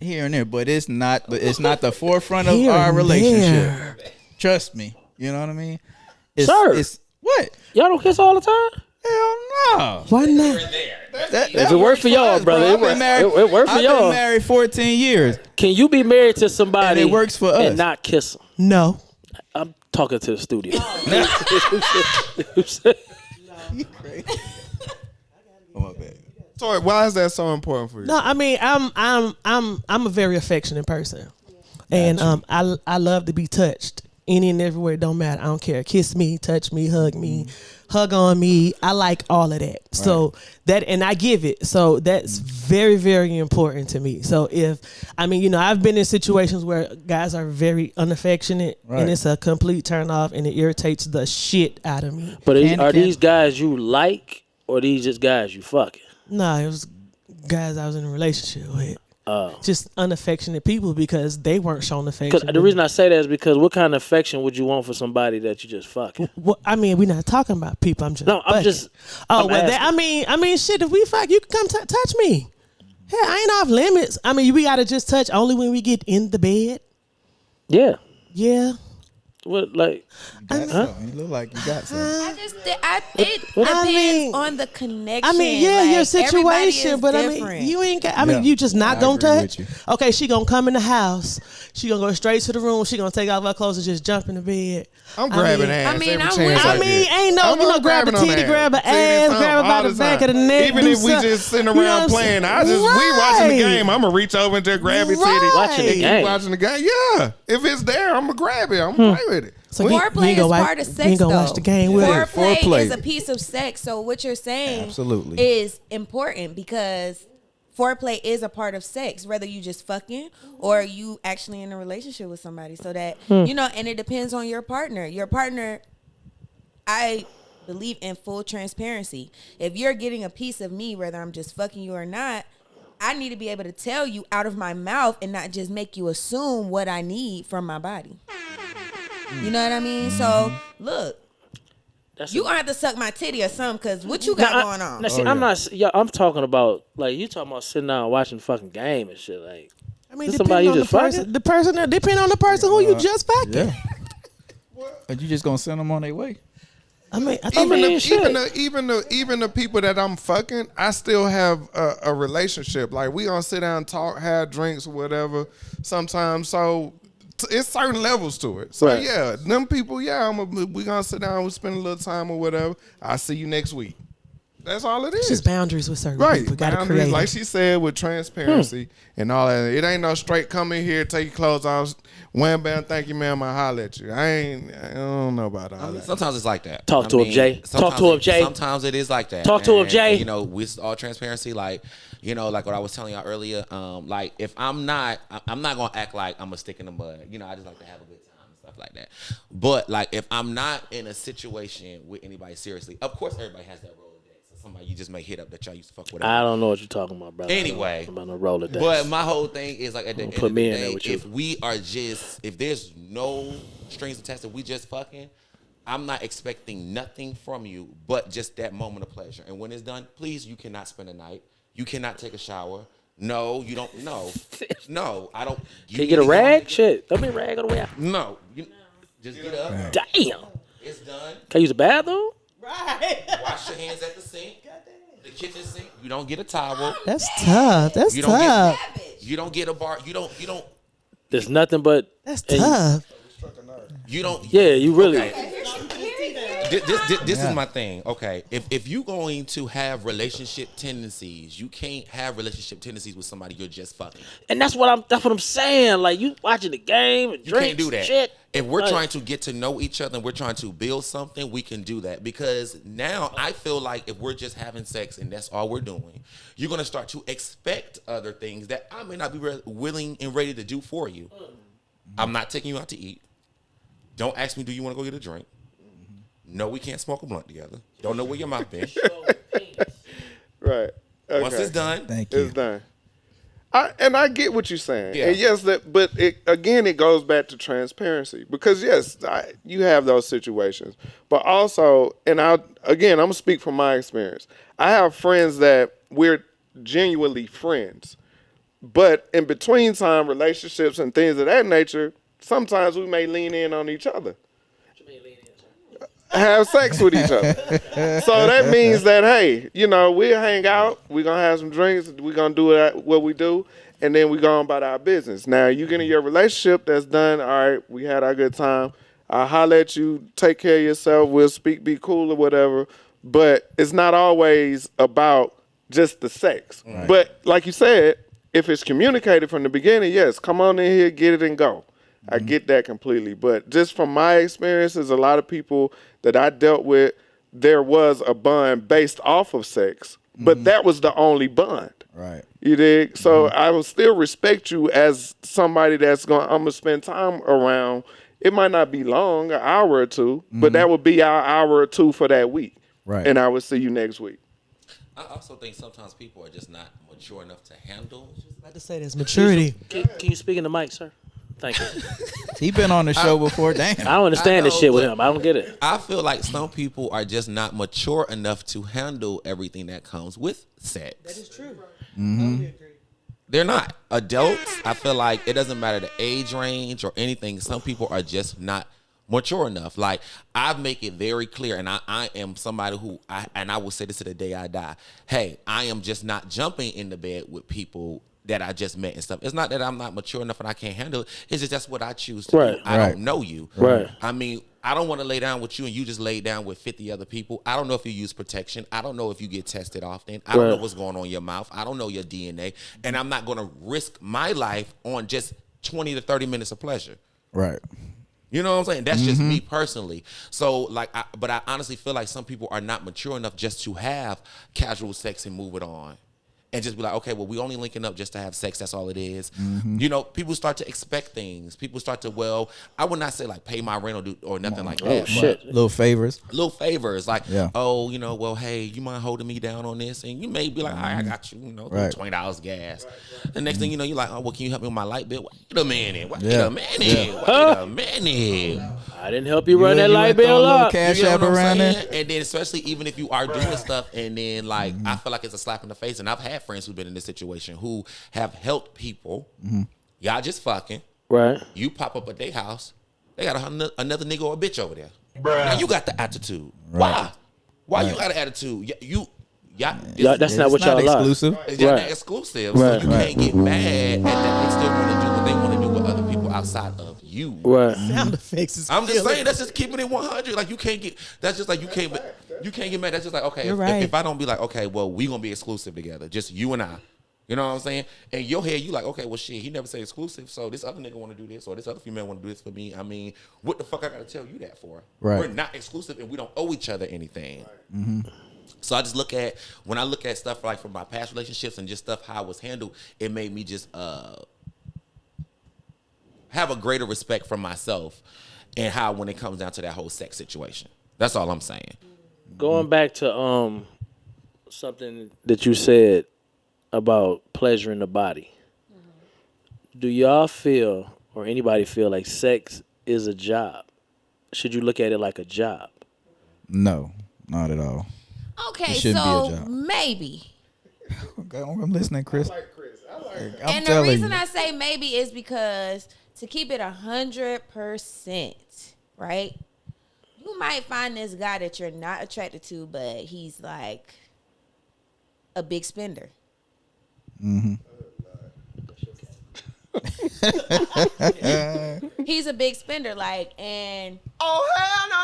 Speaker 1: here and there, but it's not. But it's not the forefront of
Speaker 5: Here
Speaker 1: our
Speaker 5: and
Speaker 1: relationship.
Speaker 5: there.
Speaker 1: Trust me. You know what I mean? It's,
Speaker 6: Sir.
Speaker 1: It's what?
Speaker 6: Y'all don't kiss all the time?
Speaker 1: Hell no.
Speaker 5: Why not?
Speaker 6: If it worked for y'all, brother, it worked- it worked for
Speaker 1: I've
Speaker 6: y'all.
Speaker 1: been married 14 years.
Speaker 6: Can you be married to somebody
Speaker 1: And it works for us.
Speaker 6: and not kiss them?
Speaker 5: No.
Speaker 6: I'm talking to the studio.
Speaker 1: Oh, my bad.
Speaker 7: So why is that so important for you?
Speaker 5: No, I mean I'm a very affectionate person, and I love to be touched any and everywhere. It don't matter. I don't care. Kiss me, touch me, hug on me. I like all of that. So that, and I give it. So that's very, very important to me. So I've been in situations where guys are very unaffectionate, and it's a complete turn off, and it irritates the shit out of me.
Speaker 6: But
Speaker 1: Can-
Speaker 6: are
Speaker 1: can-
Speaker 6: these guys you like, or these just guys you fucking?
Speaker 5: No, it was guys I was in a relationship with. Just unaffectionate people because they weren't shown affection.
Speaker 6: Because the reason I say that is because what kind of affection would you want for somebody that you just fucking?
Speaker 5: Well, I mean, we're not talking about people. I'm just
Speaker 6: No, I'm
Speaker 5: fucking.
Speaker 6: just.
Speaker 5: Oh
Speaker 6: I'm
Speaker 5: well,
Speaker 6: asking.
Speaker 5: I mean, shit. If we fuck, you can come touch me. Hell, I ain't off limits. I mean, we gotta just touch only when we get in the bed.
Speaker 6: Yeah.
Speaker 5: Yeah.
Speaker 6: What like?
Speaker 1: Got something. You look like you got something.
Speaker 3: It depends
Speaker 5: mean-
Speaker 3: on the connection.
Speaker 5: I mean, yeah,
Speaker 3: like,
Speaker 5: your
Speaker 3: everybody
Speaker 5: situation,
Speaker 3: is
Speaker 5: but
Speaker 3: different.
Speaker 5: I mean, you ain't got. I mean,
Speaker 1: Yeah.
Speaker 5: you just not
Speaker 1: I
Speaker 5: gonna
Speaker 1: agree
Speaker 5: touch.
Speaker 1: with you.
Speaker 5: Okay, she gonna come in the house. She gonna go straight to the room. She gonna take off her clothes and just jump in the bed.
Speaker 7: I'm grabbing
Speaker 5: mean-
Speaker 7: ass
Speaker 3: I mean,
Speaker 7: every
Speaker 3: I'm
Speaker 7: chance
Speaker 3: with
Speaker 7: I
Speaker 3: you.
Speaker 5: I mean,
Speaker 7: get.
Speaker 5: ain't no,
Speaker 7: I'm
Speaker 5: you know, grab a
Speaker 7: grabbing on
Speaker 5: titty,
Speaker 7: ass.
Speaker 5: grab an
Speaker 7: Titty
Speaker 5: ass,
Speaker 7: something
Speaker 5: grab her by
Speaker 7: all
Speaker 5: the
Speaker 7: the
Speaker 5: back of the
Speaker 7: time.
Speaker 5: neck.
Speaker 7: Even
Speaker 5: do
Speaker 7: if we
Speaker 5: something.
Speaker 7: just sitting
Speaker 5: You know
Speaker 7: around
Speaker 5: what I'm
Speaker 7: playing,
Speaker 5: saying?
Speaker 7: we watching the
Speaker 5: Right.
Speaker 7: game. I'm gonna reach over and just grab your titty.
Speaker 5: Right.
Speaker 6: Watching the
Speaker 7: Keep
Speaker 6: game.
Speaker 7: watching the game. Yeah, if it's there, I'm gonna grab it. I'm gonna play with it.
Speaker 5: So
Speaker 3: Foreplay
Speaker 5: ain't
Speaker 3: is
Speaker 5: gonna
Speaker 3: part of
Speaker 5: you
Speaker 3: sex,
Speaker 5: ain't gonna
Speaker 3: though.
Speaker 5: watch the game with her.
Speaker 3: Foreplay is a piece of sex. So what you're saying
Speaker 1: Absolutely.
Speaker 3: is important because foreplay is a part of sex, whether you just fucking or you actually in a relationship with somebody. So that, and it depends on your partner. Your partner, I believe in full transparency. If you're getting a piece of me, whether I'm just fucking you or not, I need to be able to tell you out of my mouth and not just make you assume what I need from my body. You know what I mean? So look,
Speaker 6: That's
Speaker 3: you gonna have to suck my titty or something, cause what you got going on?
Speaker 6: Now, see, I'm not. Yeah, I'm talking about like you talking about sitting down and watching the fucking game and shit. Like,
Speaker 5: I mean,
Speaker 6: This somebody
Speaker 5: depending
Speaker 6: you
Speaker 5: on
Speaker 6: just fucking?
Speaker 5: the person, depending on the person who you just fucking.
Speaker 1: Yeah. Are you just gonna send them on their way?
Speaker 5: I mean, shit.
Speaker 7: Even the people that I'm fucking, I still have a relationship. Like we gonna sit down and talk, have drinks, or whatever. Sometimes, so it's certain levels to it. So
Speaker 2: Right.
Speaker 7: yeah, them people, yeah, we gonna sit down, we spend a little time or whatever. I'll see you next week. That's all it is.
Speaker 5: It's just boundaries with certain
Speaker 7: Right,
Speaker 5: people. Got to
Speaker 7: boundaries,
Speaker 5: create.
Speaker 7: like she said, with transparency and all that. It ain't no straight come in here, take your clothes off, wham bam, thank you, ma'am, I holler at you. I don't know about all that.
Speaker 4: Sometimes it's like that.
Speaker 6: Talk to him, Jay. Talk to him, Jay.
Speaker 4: Sometimes it is like that.
Speaker 6: Talk to him,
Speaker 4: And,
Speaker 6: Jay.
Speaker 4: You know, with all transparency, like, you know, like what I was telling y'all earlier, like if I'm not gonna act like I'm a stick in the mud. You know, I just like to have a good time and stuff like that. But like if I'm not in a situation with anybody seriously, of course everybody has that Rolodex. So somebody you just may hit up that y'all used to fuck with.
Speaker 6: I don't know what you're talking about, brother.
Speaker 4: Anyway,
Speaker 6: I'm about to roll it.
Speaker 4: but my whole thing is like at the end
Speaker 6: put
Speaker 4: of
Speaker 6: me
Speaker 4: the
Speaker 6: in there
Speaker 4: day,
Speaker 6: with you.
Speaker 4: if there's no strings attached, if we just fucking, I'm not expecting nothing from you but just that moment of pleasure. And when it's done, please, you cannot spend a night. You cannot take a shower. No, you don't. No, I don't.
Speaker 6: Can you get a rag? Shit, throw me a rag on the way out.
Speaker 4: No, just get up.
Speaker 6: Damn.
Speaker 4: It's done.
Speaker 6: Can I use the bathroom?
Speaker 5: Right.
Speaker 4: Wash your hands at the sink, the kitchen sink. You don't get a towel.
Speaker 5: That's tough. That's
Speaker 4: You don't
Speaker 5: tough.
Speaker 4: You don't get a bar. You don't.
Speaker 6: There's nothing but.
Speaker 5: That's
Speaker 6: and
Speaker 5: tough.
Speaker 4: You don't.
Speaker 6: Yeah, you really.
Speaker 4: Okay. This is my thing. Okay, if you going to have relationship tendencies, you can't have relationship tendencies with somebody you're just fucking.
Speaker 6: And that's what I'm saying. Like you watching the game and
Speaker 4: You
Speaker 6: drinks,
Speaker 4: can't do that.
Speaker 6: shit.
Speaker 4: If we're
Speaker 6: Like,
Speaker 4: trying to get to know each other and we're trying to build something, we can do that. Because now I feel like if we're just having sex and that's all we're doing, you're going to start to expect other things that I may not be willing and ready to do for you. I'm not taking you out to eat. Don't ask me, do you want to go get a drink? No, we can't smoke a blunt together. Don't know where your mouth been.
Speaker 2: Right. Okay.
Speaker 4: Once it's done,
Speaker 1: Thank you.
Speaker 2: It's done. I get what you're saying.
Speaker 4: Yeah.
Speaker 2: And yes, but it goes back to transparency because yes, you have those situations, but also, and I'm gonna speak from my experience. I have friends that we're genuinely friends, but in between time, relationships and things of that nature, sometimes we may lean in on each other. Have sex with each other. So that means that, hey, we'll hang out, we're going to have some drinks, we're going to do what we do, and then we go on about our business. Now, you get in your relationship, that's done, all right, we had our good time, I'll holler at you, take care of yourself, we'll speak, be cool or whatever, but it's not always about just the sex. Right. But like you said, if it's communicated from the beginning, yes, come on in here, get it and go. I get that completely. But just from my experiences, a lot of people that I dealt with, there was a bond based off of sex, but that was the only bond.
Speaker 1: Right.
Speaker 2: You dig? So I will still respect you as somebody I'm going to spend time around. It might not be long, an hour or two, but that would be our hour or two for that week.
Speaker 1: Right.
Speaker 2: And I will see you next week.
Speaker 4: I also think sometimes people are just not mature enough to handle.
Speaker 5: About to say there's maturity.
Speaker 6: Can you speak in the mic, sir? Thank you.
Speaker 1: He been on the show before. Damn.
Speaker 6: I don't understand this
Speaker 4: know,
Speaker 6: shit with
Speaker 4: but
Speaker 6: him. I don't get it.
Speaker 4: I feel like some people are just not mature enough to handle everything that comes with sex.
Speaker 5: That is true.
Speaker 4: They're not. Adults, I feel like it doesn't matter the age range or anything. Some people are just not mature enough. Like, I make it very clear, and I am somebody who, I will say this to the day I die. Hey, I am just not jumping in the bed with people that I just met and stuff. It's not that I'm not mature enough and I can't handle it. It's just that's what I choose to do. I don't know you.
Speaker 6: Right.
Speaker 4: I mean, I don't want to lay down with you and you just lay down with 50 other people. I don't know if you use protection. I don't know if you get tested often. I don't know what's going on in your mouth. I don't know your DNA. And I'm not going to risk my life on just 20 to 30 minutes of pleasure.
Speaker 1: Right.
Speaker 4: You know what I'm saying? That's just me personally. So, but I honestly feel like some people are not mature enough just to have casual sex and move it on. And just be like, okay, well, we only linking up just to have sex. That's all it is. You know, people start to expect things. People start to, I would not say like pay my rent or nothing like that.
Speaker 6: Oh, shit.
Speaker 1: Little favors.
Speaker 4: Little favors. Like,
Speaker 1: Yeah.
Speaker 4: oh, hey, you mind holding me down on this? And you may be like, all right, I got you,
Speaker 1: Right.
Speaker 4: $20 gas. The next thing you know, you're like, oh, well, can you help me with my light bill? Wait a minute. Wait
Speaker 1: Yeah.
Speaker 4: a minute.
Speaker 6: I didn't help you run that
Speaker 1: You
Speaker 6: light
Speaker 1: went throwing
Speaker 6: bill
Speaker 1: a little
Speaker 6: up.
Speaker 1: cash
Speaker 4: You know
Speaker 1: app
Speaker 4: what I'm
Speaker 1: around
Speaker 4: saying?
Speaker 1: there.
Speaker 4: And then especially even if you are doing stuff and then like I feel like it's a slap in the face. And I've had friends who've been in this situation who have helped people. Y'all just fucking.
Speaker 6: Right.
Speaker 4: You pop up at their house. They got another nigga or a bitch over there. Now you got the attitude. Why? Why you got an attitude? Yeah,
Speaker 6: that's not what y'all
Speaker 1: exclusive.
Speaker 6: like.
Speaker 4: It's not exclusive, so you can't get mad at that. They still want to do what they want to do with other people outside of you.
Speaker 6: Right.
Speaker 5: Sound effects is
Speaker 4: I'm just
Speaker 5: killing.
Speaker 4: saying that's just keeping it 100. Like you can't get. That's just like you can't get mad. That's just like okay.
Speaker 5: You're
Speaker 4: If,
Speaker 5: right.
Speaker 4: if I don't be like okay, well we gonna be exclusive together, just you and I. You know what I'm saying? In your head, you like, okay, well, shit, he never said exclusive, so this other nigga want to do this, or this other female want to do this for me. I mean, what the fuck I got to tell you that for?
Speaker 1: Right.
Speaker 4: We're not exclusive, and we don't owe each other anything. So I just look at, when I look at stuff like from my past relationships and just stuff how it was handled, it made me just have a greater respect for myself and how when it comes down to that whole sex situation. That's all I'm saying.
Speaker 6: Going back to something that you said about pleasure in the body. Do y'all feel, or anybody feel like sex is a job? Should you look at it like a job?
Speaker 1: No, not at all.
Speaker 3: Okay,
Speaker 1: It shouldn't be a
Speaker 3: so
Speaker 1: job.
Speaker 3: maybe.
Speaker 1: Okay, I'm listening, Chris. I'm
Speaker 3: And the
Speaker 1: telling
Speaker 3: reason
Speaker 1: you.
Speaker 3: I say maybe is because to keep it 100%, right? You might find this guy that you're not attracted to, but he's like a big spender. He's a big spender, like, and I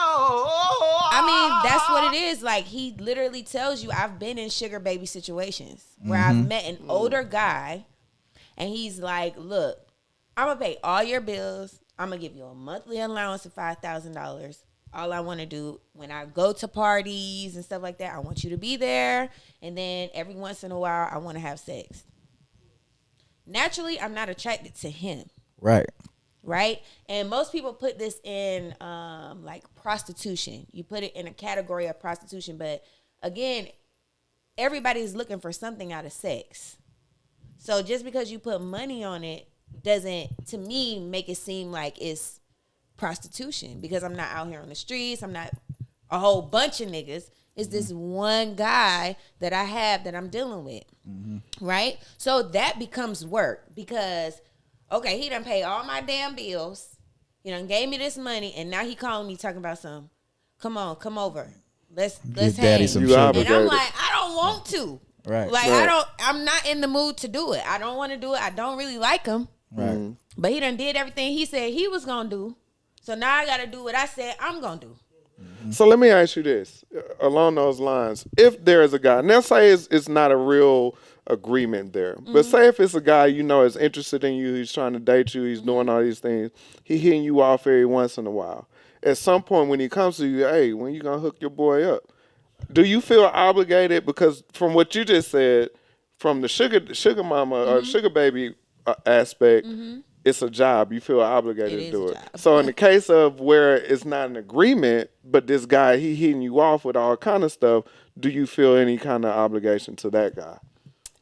Speaker 3: mean, that's what it is. Like, he literally tells you, I've been in sugar baby situations where I've met an older guy, and he's like, look, I'm gonna pay all your bills. I'm gonna give you a monthly allowance of $5,000. All I want to do when I go to parties and stuff like that, I want you to be there, and then every once in a while, I want to have sex. Naturally, I'm not attracted to him. Right? And most people put this in like prostitution. You put it in a category of prostitution. But again, everybody's looking for something out of sex. So just because you put money on it doesn't, to me, make it seem like it's prostitution. Because I'm not out here on the streets. I'm not a whole bunch of niggas. It's this one guy that I have that I'm dealing with. Right? So that becomes work because, okay, he done paid all my damn bills. He done gave me this money, and now he calling me talking about some, come on, come over. Let's
Speaker 1: Give
Speaker 3: hang.
Speaker 1: daddy some
Speaker 2: You
Speaker 1: sugar.
Speaker 2: obligated.
Speaker 3: And I'm like, I don't want to.
Speaker 1: Right.
Speaker 3: Like,
Speaker 2: Right.
Speaker 3: I'm not in the mood to do it. I don't want to do it. I don't really like him.
Speaker 1: Right.
Speaker 3: But he done did everything he said he was going to do. So now I got to do what I said I'm going to do.
Speaker 2: So let me ask you this, along those lines. If there is a guy, now say it's not a real agreement there, but say if it's a guy you know is interested in you, he's trying to date you, he's doing all these things, he hitting you off every once in a while. At some point when he comes to you, hey, when you gonna hook your boy up? Do you feel obligated? Because from what you just said, from the sugar mama or sugar baby aspect, it's a job. You feel obligated
Speaker 3: It
Speaker 2: to
Speaker 3: is
Speaker 2: do
Speaker 3: a
Speaker 2: it.
Speaker 3: job.
Speaker 2: So in the case of where it's not an agreement, but this guy, he hitting you off with all kind of stuff, do you feel any kind of obligation to that guy?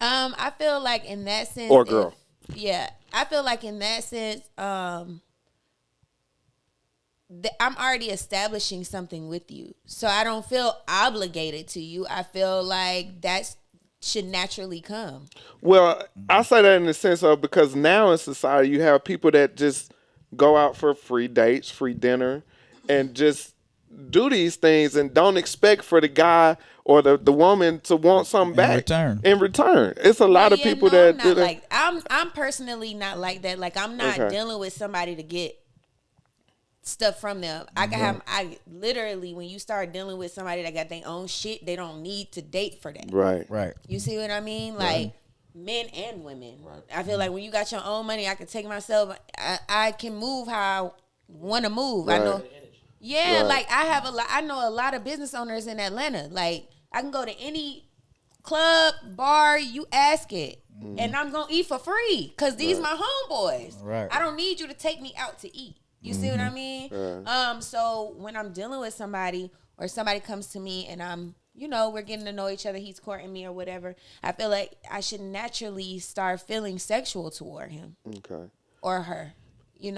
Speaker 3: I feel like in that sense,
Speaker 2: Or girl.
Speaker 3: Yeah, I feel like in that sense, I'm already establishing something with you, so I don't feel obligated to you. I feel like that should naturally come.
Speaker 2: Well, I say that in the sense of because now in society you have people that just go out for free dates, free dinner, and just do these things and don't expect for the guy or the woman to want something back in return. It's a lot of people
Speaker 3: no,
Speaker 2: that
Speaker 3: I'm
Speaker 2: do
Speaker 3: not
Speaker 2: that.
Speaker 3: like I'm personally not like that. Like I'm not
Speaker 2: Okay.
Speaker 3: dealing with somebody to get stuff from them. I literally, when you start dealing with somebody that got their own shit, they don't need to date for that.
Speaker 2: Right.
Speaker 3: You see what I mean? Like men and women. I feel like when you got your own money, I can take myself. I can move how I want to move. I know. Yeah,
Speaker 2: Right.
Speaker 3: like I know a lot of business owners in Atlanta. Like I can go to any club, bar, you ask it. And I'm gonna eat for free because these my homeboys.
Speaker 1: Right.
Speaker 3: I don't need you to take me out to eat. You see what I mean? So when I'm dealing with somebody or somebody comes to me and I'm, we're getting to know each other, he's courting me or whatever, I feel like I should naturally start feeling sexual toward him
Speaker 2: Okay.
Speaker 3: or her. I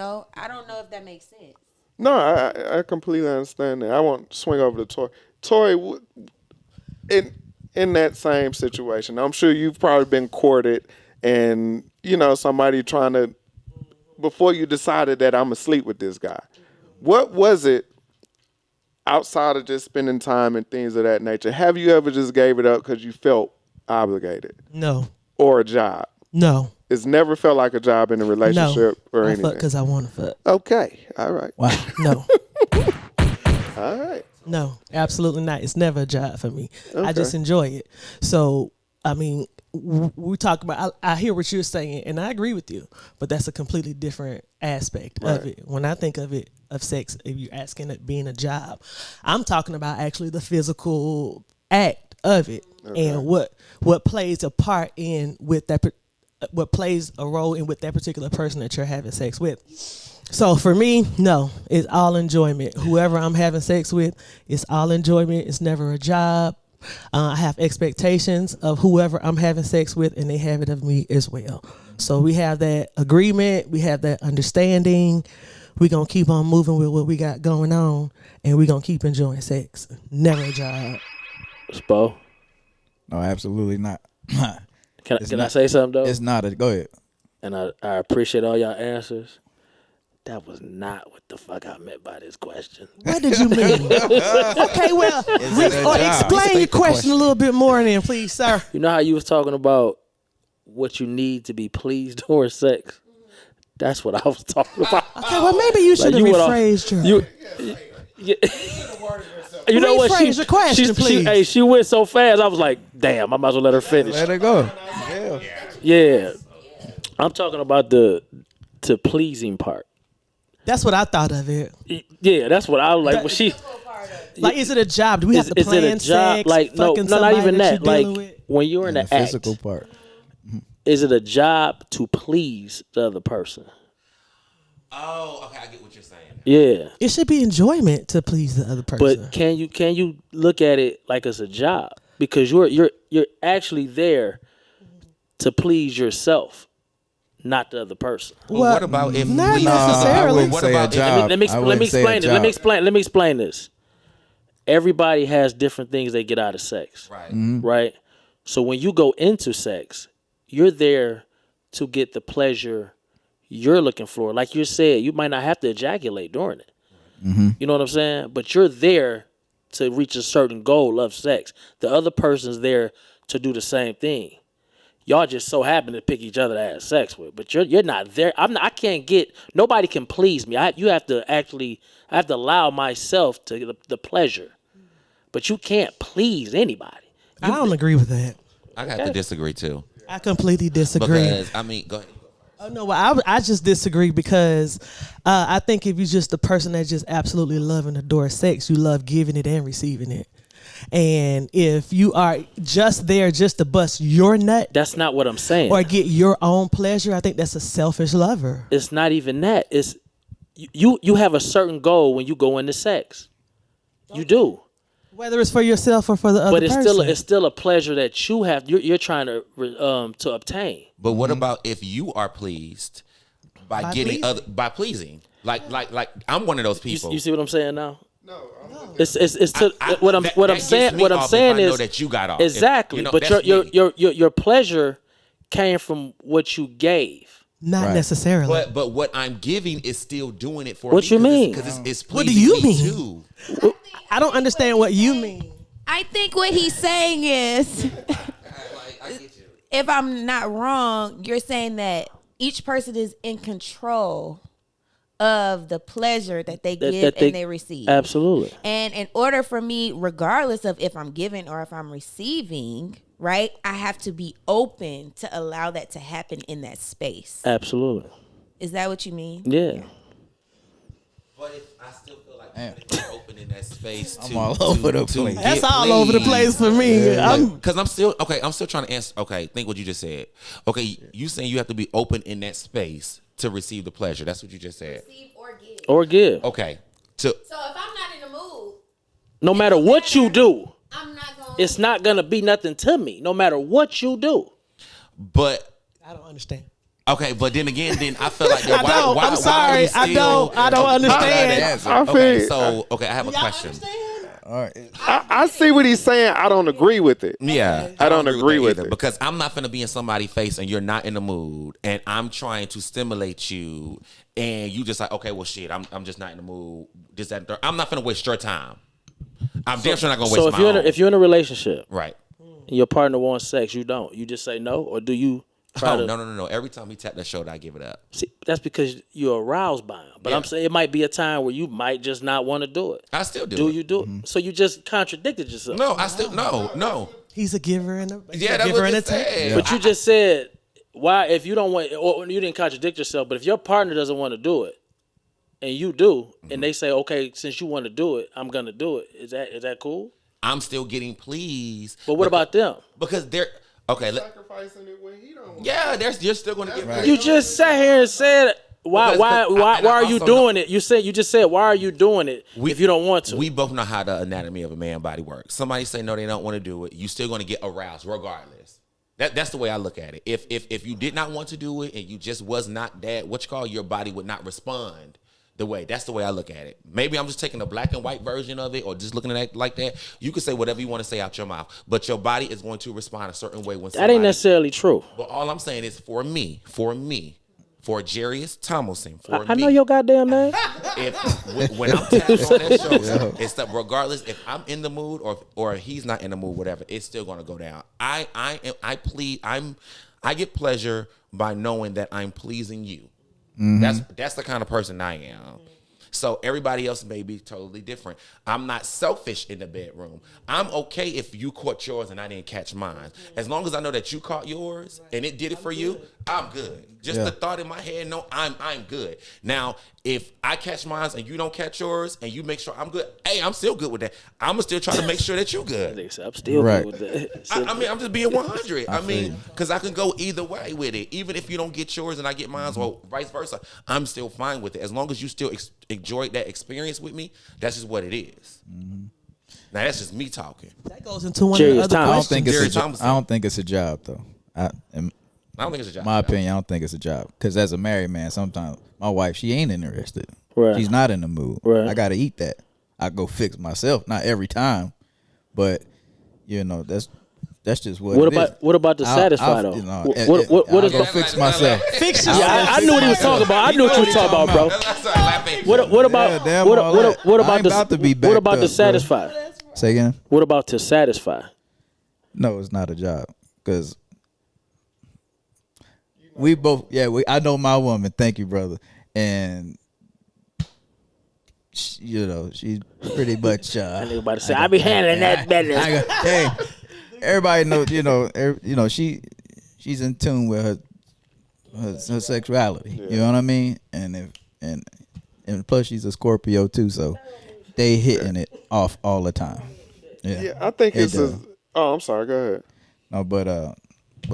Speaker 3: don't know if that makes sense.
Speaker 2: No, I completely understand that. I want to swing over to Tori. Tori, in that same situation, I'm sure you've probably been courted and, somebody trying to, before you decided that I'm asleep with this guy, What was it outside of just spending time and things of that nature? Have you ever just gave it up because you felt obligated?
Speaker 5: No.
Speaker 2: Or a job?
Speaker 5: No.
Speaker 2: It's never felt like a job in a relationship or
Speaker 5: I
Speaker 2: anything?
Speaker 5: fuck because I want to fuck.
Speaker 2: Okay. All right.
Speaker 1: Wow.
Speaker 5: No.
Speaker 2: All right.
Speaker 5: No, absolutely not. It's never a job for me. I
Speaker 2: Okay.
Speaker 5: just enjoy it. So, I mean, we talk about, I hear what you're saying, and I agree with you, but that's a completely different aspect of it. When I think of it, of sex, if you're asking it being a job, I'm talking about actually the physical act of it and what plays a part in with that, what plays a role in with that particular person that you're having sex with. So for me, no, it's all enjoyment. Whoever I'm having sex with, it's all enjoyment. It's never a job. I have expectations of whoever I'm having sex with, and they have it of me as well. So we have that agreement. We have that understanding. We're going to keep on moving with what we got going on, and we're going to keep enjoying sex. Never a job.
Speaker 6: Spo,
Speaker 1: No, absolutely not.
Speaker 6: can I say something, though?
Speaker 1: It's not a, go ahead.
Speaker 6: And I appreciate all y'all answers. That was not what the fuck I meant by this question.
Speaker 5: What did you mean? Okay, well,
Speaker 1: it a job?
Speaker 5: explain
Speaker 1: State
Speaker 5: your
Speaker 1: the
Speaker 5: question a little bit more then, please, sir.
Speaker 6: You know how you was talking about what you need to be pleased during sex? That's what I was talking about.
Speaker 5: Okay, well, maybe you should have
Speaker 6: you went off-
Speaker 5: rephrased your...
Speaker 6: You know what?
Speaker 5: Rephrase your question, please.
Speaker 6: She went so fast. I was like, damn, I might as well let her finish.
Speaker 1: Let it go.
Speaker 6: Yeah. I'm talking about the pleasing part.
Speaker 5: That's what I thought of it.
Speaker 6: Yeah, that's what I was like. Well, she
Speaker 5: Like, is it a job? Do we have to
Speaker 6: is
Speaker 5: plan
Speaker 6: it a job?
Speaker 5: sex?
Speaker 6: Like, no,
Speaker 5: fucking
Speaker 6: not
Speaker 5: somebody
Speaker 6: even that.
Speaker 5: you're
Speaker 6: Like,
Speaker 5: dealing with?
Speaker 6: when you're in
Speaker 1: The
Speaker 6: the act,
Speaker 1: physical part.
Speaker 6: is it a job to please the other person?
Speaker 4: Oh, okay, I get what you're saying.
Speaker 6: Yeah.
Speaker 5: It should be enjoyment to please the other person.
Speaker 6: But can you look at it like it's a job? Because you're actually there to please yourself, not the other person.
Speaker 4: Well, what about if
Speaker 5: not
Speaker 4: we
Speaker 5: necessarily.
Speaker 4: what about if,
Speaker 6: Let me explain it. Let me explain this. Everybody has different things they get out of sex.
Speaker 4: right?
Speaker 6: Right? So when you go into sex, you're there to get the pleasure you're looking for. Like you said, you might not have to ejaculate during it. You know what I'm saying? But you're there to reach a certain goal of sex. The other person's there to do the same thing. Y'all just so happen to pick each other to have sex with, but you're not there. I can't get. Nobody can please me. I have to allow myself to get the pleasure, but you can't please anybody.
Speaker 5: I don't agree with that.
Speaker 4: I got to disagree too.
Speaker 5: I completely disagree.
Speaker 4: Because go ahead.
Speaker 5: Oh no, well, I just disagree because I think if you're just the person that's just absolutely loving the door of sex, you love giving it and receiving it. And if you are just there just to bust your nut
Speaker 6: That's not what I'm saying.
Speaker 5: or get your own pleasure, I think that's a selfish lover.
Speaker 6: It's not even that. It's you have a certain goal when you go into sex. You do.
Speaker 5: Whether it's for yourself or for the other
Speaker 6: But
Speaker 5: person.
Speaker 6: it's still a pleasure that you have. You're trying to obtain.
Speaker 4: But what about if you are pleased by getting
Speaker 5: pleasing?
Speaker 4: by pleasing? Like I'm one of those people.
Speaker 6: You see what I'm saying now?
Speaker 2: No.
Speaker 6: It's to what I'm
Speaker 4: that
Speaker 6: saying.
Speaker 4: gets me
Speaker 6: What I'm
Speaker 4: off if
Speaker 6: saying
Speaker 4: I know
Speaker 6: is
Speaker 4: that you got off.
Speaker 6: exactly.
Speaker 4: You know,
Speaker 6: but
Speaker 4: that's me.
Speaker 6: your pleasure came from what you gave.
Speaker 5: Not
Speaker 1: Right.
Speaker 5: necessarily.
Speaker 4: But what I'm giving is still doing it for
Speaker 6: What
Speaker 4: me.
Speaker 6: you mean?
Speaker 4: Because it's
Speaker 5: What do
Speaker 4: pleasing
Speaker 5: you
Speaker 4: me
Speaker 5: mean?
Speaker 4: too.
Speaker 5: I don't understand what you mean.
Speaker 3: I think what he's saying is, if I'm not wrong, you're saying that each person is in control of the pleasure that they give and they receive.
Speaker 6: Absolutely.
Speaker 3: And in order for me, regardless of if I'm giving or if I'm receiving, right, I have to be open to allow that to happen in that space.
Speaker 6: Absolutely.
Speaker 3: Is that what you mean?
Speaker 6: Yeah.
Speaker 4: But if I still feel like you're open in that space to,
Speaker 1: I'm all over the place.
Speaker 5: That's all over the place for me.
Speaker 4: Because I'm still trying to answer. Okay, think what you just said. Okay, you saying you have to be open in that space to receive the pleasure. That's what you just said.
Speaker 3: Receive or give.
Speaker 6: Or give.
Speaker 4: Okay,
Speaker 3: So if I'm not in the mood,
Speaker 6: No matter what you do,
Speaker 3: I'm not going.
Speaker 6: it's not gonna be nothing to me. No matter what you do.
Speaker 4: but
Speaker 5: I don't understand.
Speaker 4: okay, but then again, I feel like
Speaker 5: I don't. I'm sorry. I don't understand.
Speaker 2: I
Speaker 4: Okay,
Speaker 2: feel
Speaker 4: so I have a question.
Speaker 1: All right.
Speaker 2: I see what he's saying. I don't agree with it.
Speaker 4: Yeah,
Speaker 2: I don't agree with
Speaker 4: that
Speaker 2: it.
Speaker 4: either, because I'm not finna be in somebody's face and you're not in the mood, and I'm trying to stimulate you, and you just like, okay, well, shit, I'm just not in the mood. This, that, and third. I'm not finna waste your time. I'm damn sure not gonna waste
Speaker 6: So
Speaker 4: my own.
Speaker 6: if you're in a relationship,
Speaker 4: Right.
Speaker 6: and your partner wants sex, you don't. You just say no, or do you try
Speaker 4: Oh,
Speaker 6: to?
Speaker 4: no. Every time he tapped that shoulder, I give it up.
Speaker 6: See, that's because you're aroused by him. But I'm saying it might be a time where you might just not want to do it.
Speaker 4: I still do.
Speaker 6: Do
Speaker 4: it.
Speaker 6: you do it? So you just contradicted yourself.
Speaker 4: No, I still no.
Speaker 5: He's a giver and a
Speaker 4: Yeah, that's
Speaker 5: giver
Speaker 4: what
Speaker 5: and
Speaker 4: I
Speaker 5: a taker.
Speaker 4: said.
Speaker 6: But you just said why if you don't want, or you didn't contradict yourself. But if your partner doesn't want to do it, and you do, and they say, okay, since you want to do it, I'm gonna do it. Is that cool?
Speaker 4: I'm still getting pleased.
Speaker 6: But what about them?
Speaker 4: Because they're okay.
Speaker 2: Sacrificing it when he don't.
Speaker 4: Yeah, you're still gonna get pleased.
Speaker 6: You just sat here and said why
Speaker 4: Because
Speaker 6: are you
Speaker 4: also
Speaker 6: doing it? You just said why are you doing it if you don't want to?
Speaker 4: We both know how the anatomy of a man body works. Somebody say no, they don't want to do it. You still gonna get aroused regardless. That's the way I look at it. If you did not want to do it and you just was not that, your body would not respond that's the way I look at it. Maybe I'm just taking a black and white version of it or just looking at it like that. You can say whatever you want to say out your mouth, but your body is going to respond a certain way when
Speaker 6: that ain't necessarily true.
Speaker 4: But all I'm saying is for for Jarius Tomlinson,
Speaker 6: I know your goddamn name.
Speaker 4: When I'm tapped on that show, it's that regardless if I'm in the mood or he's not in the mood, whatever, it's still gonna go down. I get pleasure by knowing that I'm pleasing you. That's the kind of person I am. So everybody else may be totally different. I'm not selfish in the bedroom. I'm okay if you caught yours and I didn't catch mine. As long as I know that you caught yours and it did it for you, I'm good. Just the thought in my head, no, I'm good. Now, if I catch mine and you don't catch yours and you make sure I'm good, hey, I'm still good with that. I'm gonna still try to make sure that you're good.
Speaker 6: I'm still good with that.
Speaker 4: I mean, I'm just being 100. I mean, because I can go either way with it. Even if you don't get yours and I get mine, or vice versa, I'm still fine with it. As long as you still enjoy that experience with me, that's just what it is. Now, that's just me talking.
Speaker 5: That goes into one of the other questions.
Speaker 1: I don't think it's a job, though.
Speaker 4: I don't think it's a job.
Speaker 1: My opinion, I don't think it's a job. Because as a married man, sometimes my wife, she ain't interested.
Speaker 6: Right.
Speaker 1: She's not in the mood.
Speaker 6: Right.
Speaker 1: I got to eat that. I go fix myself. Not every time, but that's just what.
Speaker 6: What about the satisfy though? What is
Speaker 1: go fix myself?
Speaker 5: Fix yourself.
Speaker 6: Yeah, I knew what he was talking about. I knew what you were talking about, bro. What about the satisfy?
Speaker 1: Say again.
Speaker 6: What about to satisfy?
Speaker 1: No, it's not a job because we both. I know my woman. Thank you, brother. And she's pretty much.
Speaker 6: Anybody say I be handling that business?
Speaker 1: Hey, everybody knows. She's in tune with her sexuality.
Speaker 2: Yeah.
Speaker 1: You know what I mean? And plus she's a Scorpio too, so they hitting it off all the time.
Speaker 2: Yeah, I think oh, I'm sorry. Go ahead.
Speaker 1: No, but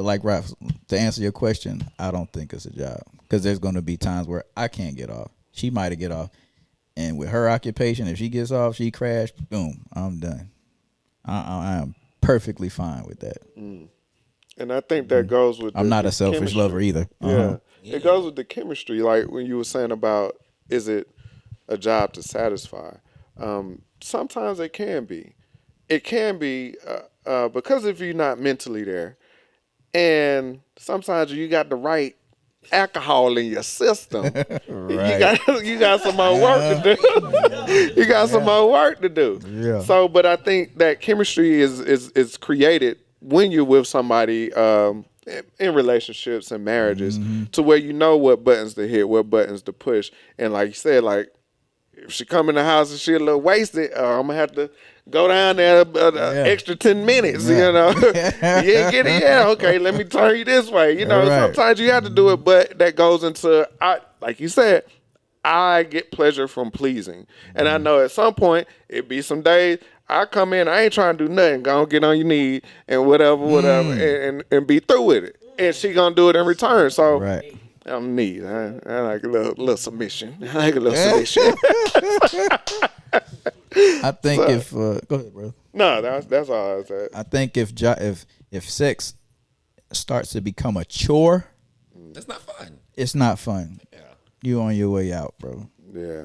Speaker 1: like Ralph, to answer your question, I don't think it's a job because there's going to be times where I can't get off. She might have get off, and with her occupation, if she gets off, she crash. Boom, I'm done. I am perfectly fine with that.
Speaker 2: And I think that goes with.
Speaker 1: I'm not a selfish
Speaker 2: chemistry.
Speaker 1: lover either.
Speaker 2: Yeah, it goes with the chemistry. Like when you were saying about, is it a job to satisfy? Sometimes it can be. It can be because if you're not mentally there, and sometimes you got the right alcohol in your system, you got some more work to do. You got some more work to do.
Speaker 1: Yeah.
Speaker 2: So, but I think that chemistry is created when you're with somebody in relationships and marriages, to where you know what buttons to hit, what buttons to push, and like you said, like if she come in the house and she a little wasted, I'm gonna have to go down there extra 10 minutes, you know. You ain't get it yet. Okay, let me turn you this way. Sometimes you have to do it, but that goes into, like you said, I get pleasure from pleasing. And I know at some point, it be some days, I come in, I ain't trying to do nothing. Go get on your knee and whatever, and be through with it. And she gonna do it in return. So I'm neat. I like a little submission. I like a little submission.
Speaker 1: I think go ahead, bro.
Speaker 2: No, that's all I was at.
Speaker 1: I think if sex starts to become a chore,
Speaker 4: That's not fun.
Speaker 1: it's not fun.
Speaker 4: Yeah.
Speaker 1: You on your way out, bro.
Speaker 2: Yeah.